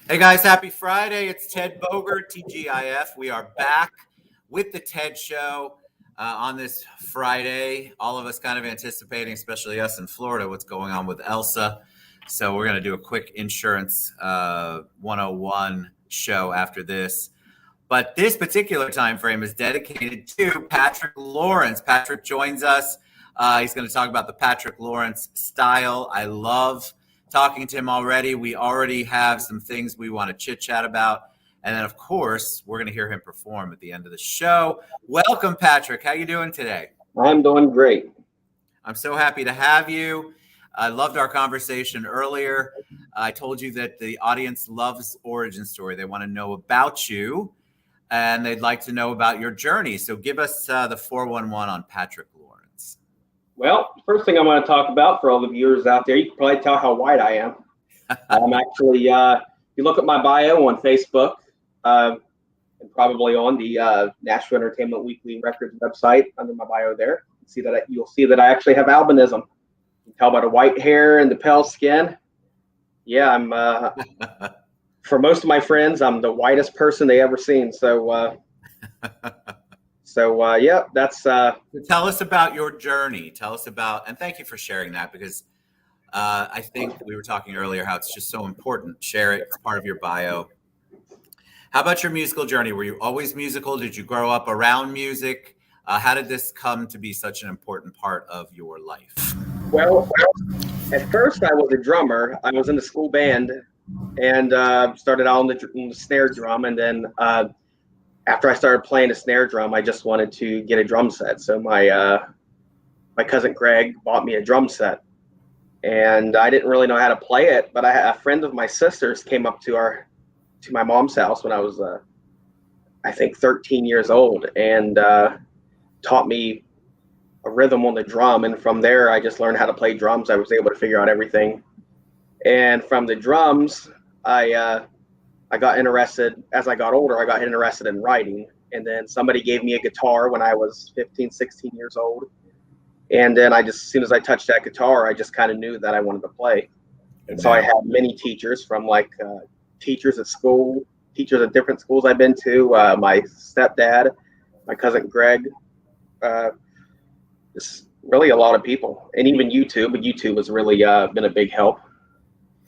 Hey guys, happy Friday. It's Ted Bogert, TGIF. We are back with the Ted Show on this Friday. All of us kind of anticipating, especially us in Florida, what's going on with Elsa. So we're going to do a quick insurance 101 show after this. But this particular time frame is dedicated to Patrick Lawrence. Patrick joins us. He's going to talk about the Patrick Lawrence style. I love talking to him already. We already have some things we want to chit chat about. And then, of course, we're going to hear him perform at the end of the show. Welcome, Patrick. How you doing today? I'm doing great. I'm so happy to have you. I loved our conversation earlier. I told you that the audience loves origin story. They want to know about you, and they'd like to know about your journey. So give us the 411 on Patrick Lawrence. Well, first thing I want to talk about for all the viewers out there, you can probably tell how white I am. I'm actually, you look at my bio on Facebook and probably on the Nashville Entertainment Weekly Records website under my bio there. You'll see that I actually have albinism. You can tell by the white hair and the pale skin. Yeah, I'm. For most of my friends, I'm the whitest person they ever seen. So yeah, that's. Tell us about your journey. Tell us about, and thank you for sharing that, because I think we were talking earlier how it's just so important. Share it. It's part of your bio. How about your musical journey? Were you always musical? Did you grow up around music? How did this come to be such an important part of your life? Well, at first I was a drummer. I was in the school band and started out on the snare drum. And then after I started playing the snare drum, I just wanted to get a drum set. So my cousin Greg bought me a drum set. And I didn't really know how to play it, but a friend of my sister's came up to my mom's house when I was, I think, 13 years old, and taught me a rhythm on the drum. And from there, I just learned how to play drums. I was able to figure out everything. And from the drums, I got interested, as I got older, I got interested in writing. And then somebody gave me a guitar when I was 15, 16 years old. And then as soon as I touched that guitar, I just kind of knew that I wanted to play. And so I had many teachers, from like teachers at school, teachers at different schools I've been to, my stepdad, my cousin Greg, just really a lot of people, and even YouTube. But YouTube has really been a big help.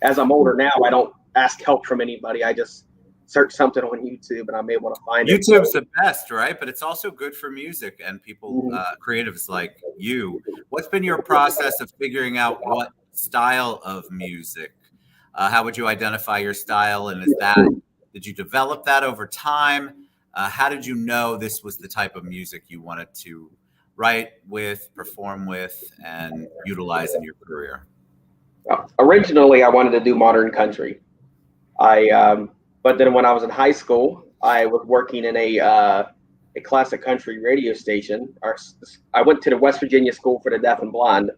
As I'm older now, I don't ask help from anybody. I just search something on YouTube and I'm able to find it. YouTube's the best, right? But it's also good for music and people, creatives like you. What's been your process of figuring out what style of music? How would you identify your style? And did you develop that over time? How did you know this was the type of music you wanted to write with, perform with, and utilize in your career? Originally, I wanted to do modern country. But then when I was in high school, I was working in a classic country radio station. I went to the West Virginia School for the Deaf and Blind,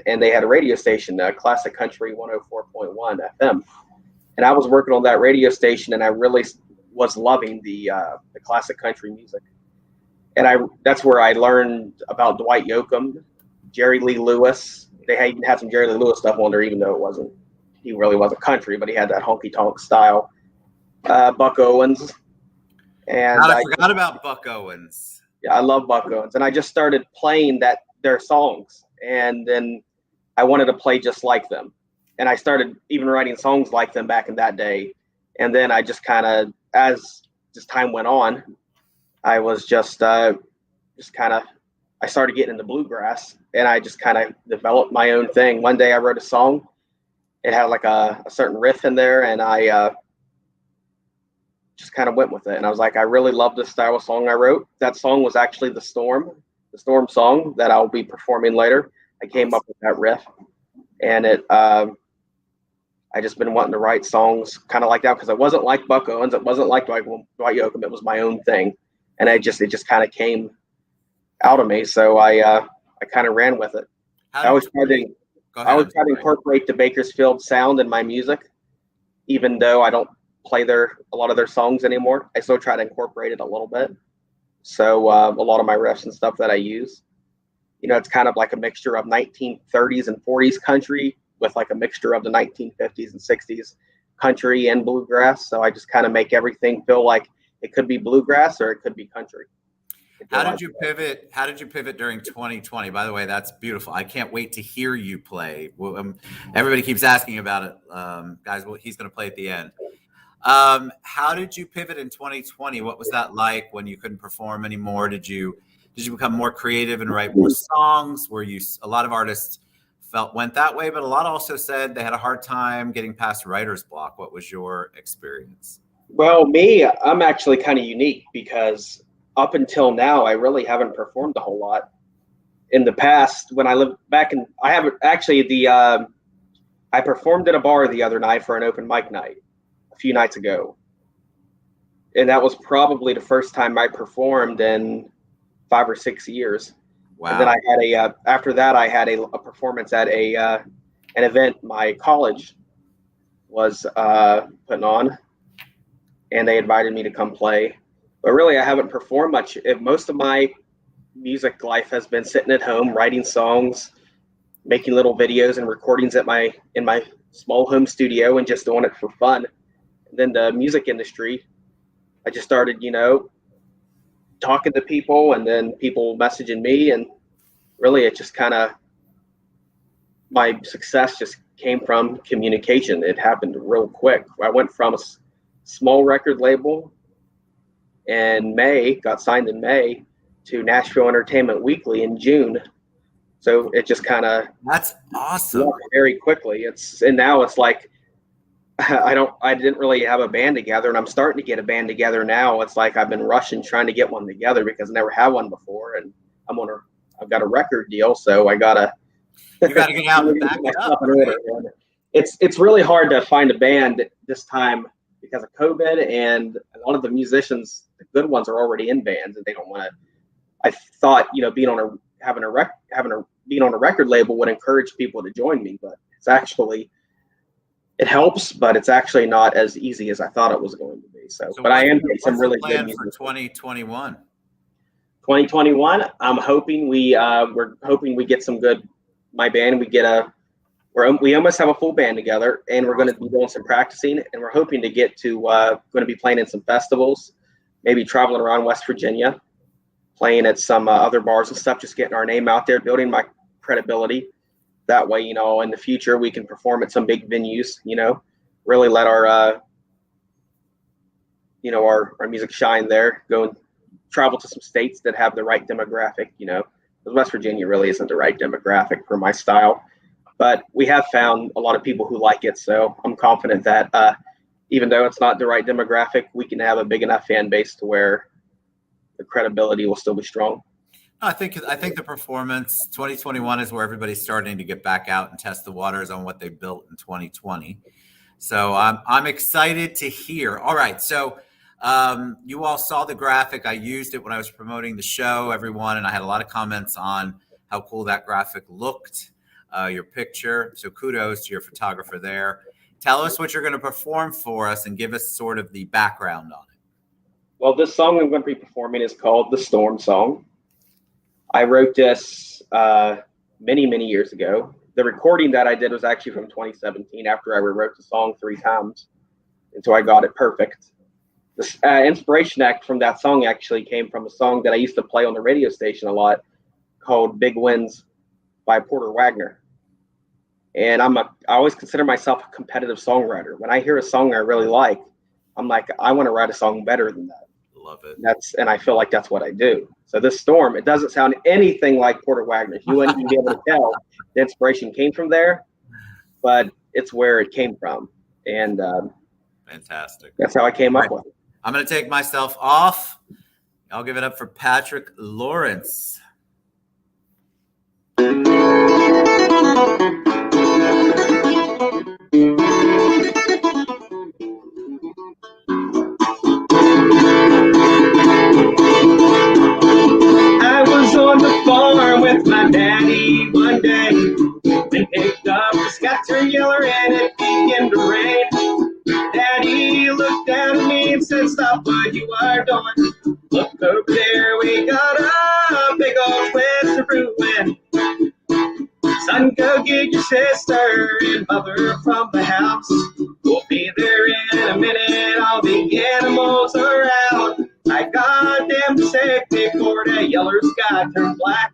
and they had a radio station, Classic Country 104.1 FM. And I was working on that radio station, and I really was loving the classic country music. And that's where I learned about Dwight Yoakam, Jerry Lee Lewis. They even had some Jerry Lee Lewis stuff on there, even though he really wasn't country, but he had that honky tonk style. Buck Owens. And I forgot about Buck Owens. Yeah, I love Buck Owens. And I just started playing their songs. And then I wanted to play just like them. And I started even writing songs like them back in that day. And then I just kind of, as time went on, I was I started getting into bluegrass, and I just kind of developed my own thing. One day I wrote a song. It had like a certain riff in there, and I just kind of went with it. And I was like, I really love this style of song I wrote. That song was actually the Storm song that I'll be performing later. I came up with that riff, and I just been wanting to write songs kind of like that, because it wasn't like Buck Owens, it wasn't like Dwight Yoakam. It was my own thing, and it just kind of came out of me. So I kind of ran with it. I always try to incorporate the Bakersfield sound in my music, even though I don't play a lot of their songs anymore. I still try to incorporate it a little bit. So a lot of my riffs and stuff that I use, it's kind of like a mixture of 1930s and 40s country with like a mixture of the 1950s and 60s country and bluegrass. So I just kind of make everything feel like it could be bluegrass or it could be country. How did you pivot? How did you pivot during 2020? By the way, that's beautiful. I can't wait to hear you play. Everybody keeps asking about it, guys. Well, he's going to play at the end. How did you pivot in 2020? What was that like when you couldn't perform anymore? Did you become more creative and write more songs? A lot of artists went that way, but a lot also said they had a hard time getting past writer's block. What was your experience? Well, I'm actually kind of unique because up until now, I really haven't performed a whole lot. In the past, when I lived back in, I haven't actually I performed at a bar the other night for an open mic night a few nights ago. And that was probably the first time I performed in 5 or 6 years. Wow. And then I had after that, I had a performance at an event my college was putting on, and they invited me to come play. But really, I haven't performed much. Most of my music life has been sitting at home, writing songs, making little videos and recordings in my small home studio, and just doing it for fun. And then the music industry, I just started, talking to people, and then people messaging me, and really, it just kind of, my success just came from communication. It happened real quick. I went from a small record label got signed in May, to Nashville Entertainment Weekly in June. So it just kind of, that's awesome, very quickly. And now it's like, I didn't really have a band together, and I'm starting to get a band together now. It's like I've been rushing trying to get one together because I never had one before, and I've got a record deal, so you gotta get out and back it up. It's really hard to find a band this time because of COVID, and a lot of the musicians, the good ones, are already in bands, and they don't want to. I thought, being on a record label would encourage people to join me, but it helps, but it's actually not as easy as I thought it was going to be. So but I am getting some really good music for 2021. 2021, I'm hoping we're hoping we get some good. My band, we almost have a full band together, and we're going to be doing some practicing, and we're hoping to get to going to be playing in some festivals, maybe traveling around West Virginia, playing at some other bars and stuff, just getting our name out there, building my credibility. That way, in the future we can perform at some big venues, really let our our music shine there, go and travel to some states that have the right demographic, because West Virginia really isn't the right demographic for my style. But we have found a lot of people who like it, so I'm confident that even though it's not the right demographic, we can have a big enough fan base to where the credibility will still be strong. I think the performance 2021 is where everybody's starting to get back out and test the waters on what they built in 2020. So I'm excited to hear. All right, so you all saw the graphic. I used it when I was promoting the show, everyone, and I had a lot of comments on how cool that graphic looked. Your picture. So kudos to your photographer there. Tell us what you're going to perform for us and give us sort of the background on it. Well, this song I'm going to be performing is called The Storm Song. I wrote this many, many years ago. The recording that I did was actually from 2017 after I rewrote the song 3 times until I got it perfect. The inspiration act from that song actually came from a song that I used to play on the radio station a lot called Big Winds by Porter Wagner. And I always consider myself a competitive songwriter. When I hear a song I really like, I'm like, I want to write a song better than that. Love it. And I feel like that's what I do. So this Storm, it doesn't sound anything like Porter Wagner. You wouldn't even be able to tell the inspiration came from there, but it's where it came from. And fantastic. That's how I came up with it. I'm going to take myself off. I'll give it up for Patrick Lawrence. I was on the farm with my daddy one day. We picked up the scatter yeller and it began to rain. Daddy looked down at me and said, "Stop what you are doing. Look over there, we got a big old twist to ruin. Son, go get your sister and mother from the house. We'll be there animals are out. I got them sick before the yeller sky turned black.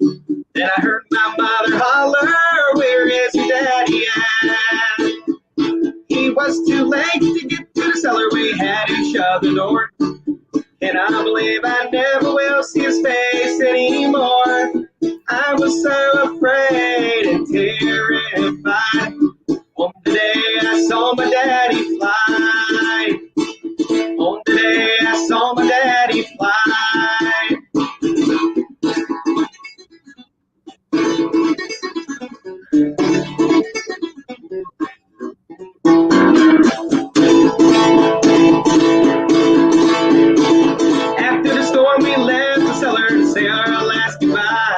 Then I heard my mother holler, where is your daddy at? He was too late to get to the cellar, we had to shut the door. And I believe I never will see his face anymore. I was so afraid and terrified. On the day I saw my daddy fly. On the day I saw my daddy fly. After the storm, we left the cellar to say our last goodbye.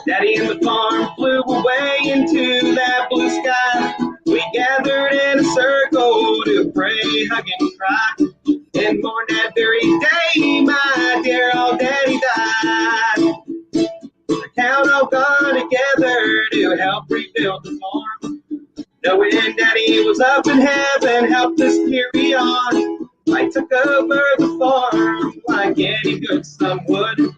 Daddy and the farm flew away into that blue sky. We gathered in a circle to pray, hug, and cry. And mourn that very day, my dear old daddy died. The town all gone together to help rebuild the farm. Knowing Daddy was up in heaven, helped us carry on. I took over the farm like any good son would.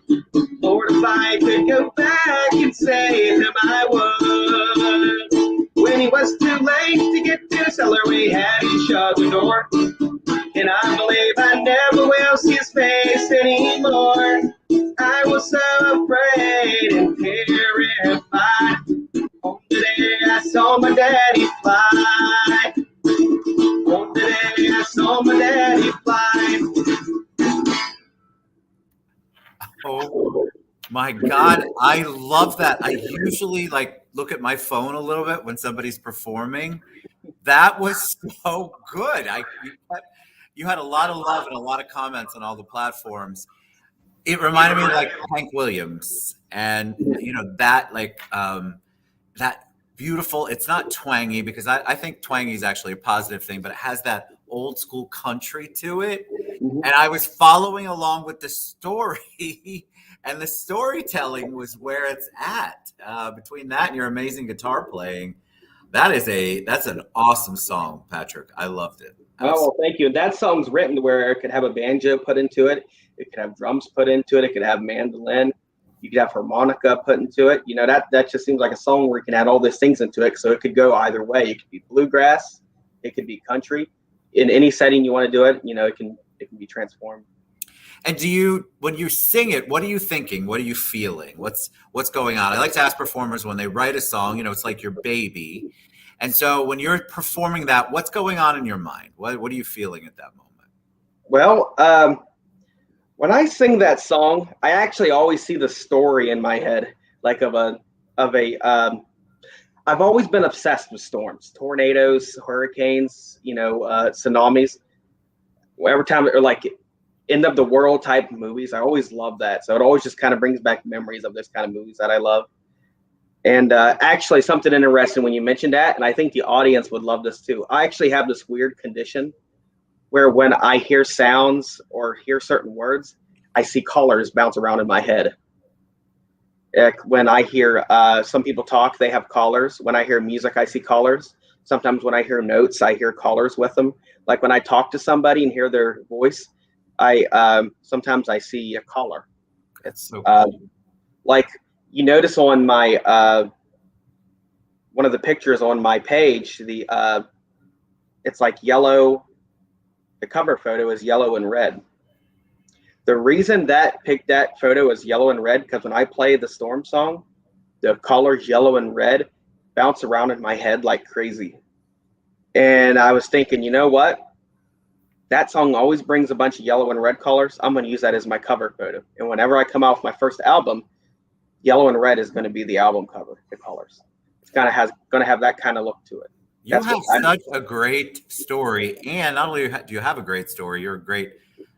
Lord, if I could go back and save him, I would. When he was too late to get to the cellar, we had to shut the door. And I believe I never will see his face anymore. I was so afraid and terrified. On the day I saw my daddy fly. On the day I saw my daddy fly. Oh my God, I love that. I usually look at my phone a little bit when somebody's performing. That was so good. You had a lot of love and a lot of comments on all the platforms. It reminded me of Hank Williams, and that that beautiful. It's not twangy, because I think twangy is actually a positive thing, but it has that old school country to it. Mhm. And I was following along with the story, and the storytelling was where it's at. Between that and your amazing guitar playing, that's an awesome song, Patrick. I loved it. Oh, well, thank you. That song's written where it could have a banjo put into it. It could have drums put into it. It could have mandolin. You could have harmonica put into it. That just seems like a song where you can add all these things into it. So it could go either way. It could be bluegrass. It could be country. In any setting you want to do it, it can be transformed. And when you sing it, what are you thinking? What are you feeling? What's going on? I like to ask performers when they write a song, it's like your baby. And so when you're performing that, what's going on in your mind? What are you feeling at that moment? Well, when I sing that song, I actually always see the story in my head, I've always been obsessed with storms, tornadoes, hurricanes, tsunamis. Every time they're end of the world type movies, I always love that. So it always just kind of brings back memories of this kind of movies that I love. And actually, something interesting when you mentioned that, and I think the audience would love this too. I actually have this weird condition where when I hear sounds or hear certain words, I see colors bounce around in my head. When I hear some people talk, they have colors. When I hear music, I see colors. Sometimes when I hear notes, I hear colors with them. Like when I talk to somebody and hear their voice, sometimes I see a color. It's so cool. Like you notice on my one of the pictures on my page, it's like yellow. The cover photo is yellow and red. The reason that photo is yellow and red, because when I play the storm song, the colors yellow and red bounce around in my head like crazy. And I was thinking, you know what? That song always brings a bunch of yellow and red colors. I'm going to use that as my cover photo. And whenever I come out with my first album, yellow and red is going to be the album cover, the colors. It's going to have that kind of look to it. You have such a great story. And not only do you have a great story, you're a great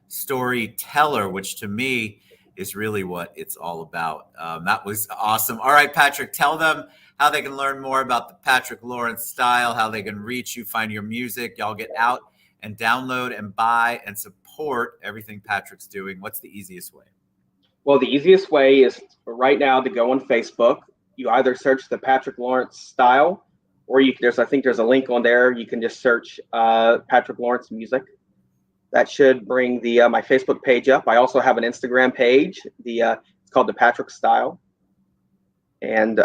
storyteller, which to me is really what it's all about. That was awesome. All right, Patrick, tell them how they can learn more about the Patrick Lawrence style, how they can reach you, find your music. Y'all get out and download and buy and support everything Patrick's doing. What's the easiest way? Well, the easiest way is right now to go on Facebook. You either search the Patrick Lawrence style, or I think there's a link on there. You can just search Patrick Lawrence music. That should bring the my Facebook page up. I also have an Instagram page. It's called the Patrick Style, and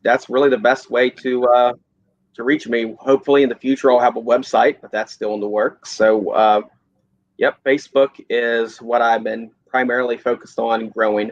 that's really the best way to reach me. Hopefully, in the future, I'll have a website, but that's still in the works. So, yep, Facebook is what I've been primarily focused on growing.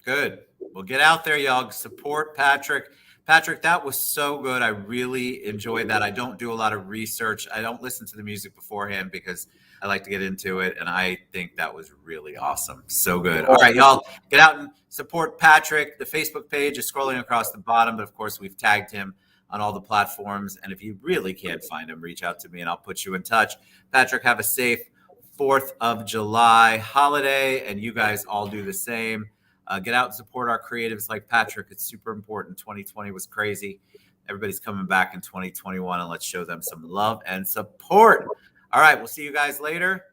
Good. Well, get out there, y'all. Support Patrick. Patrick, that was so good. I really enjoyed that. I don't do a lot of research. I don't listen to the music beforehand because I like to get into it. And I think that was really awesome. So good. All right, y'all, get out and support Patrick. The Facebook page is scrolling across the bottom, but of course, we've tagged him on all the platforms. And if you really can't find him, reach out to me and I'll put you in touch. Patrick, have a safe 4th of July holiday, and you guys all do the same. Get out and support our creatives like Patrick. It's super important. 2020 was crazy. Everybody's coming back in 2021, and let's show them some love and support. All right, we'll see you guys later.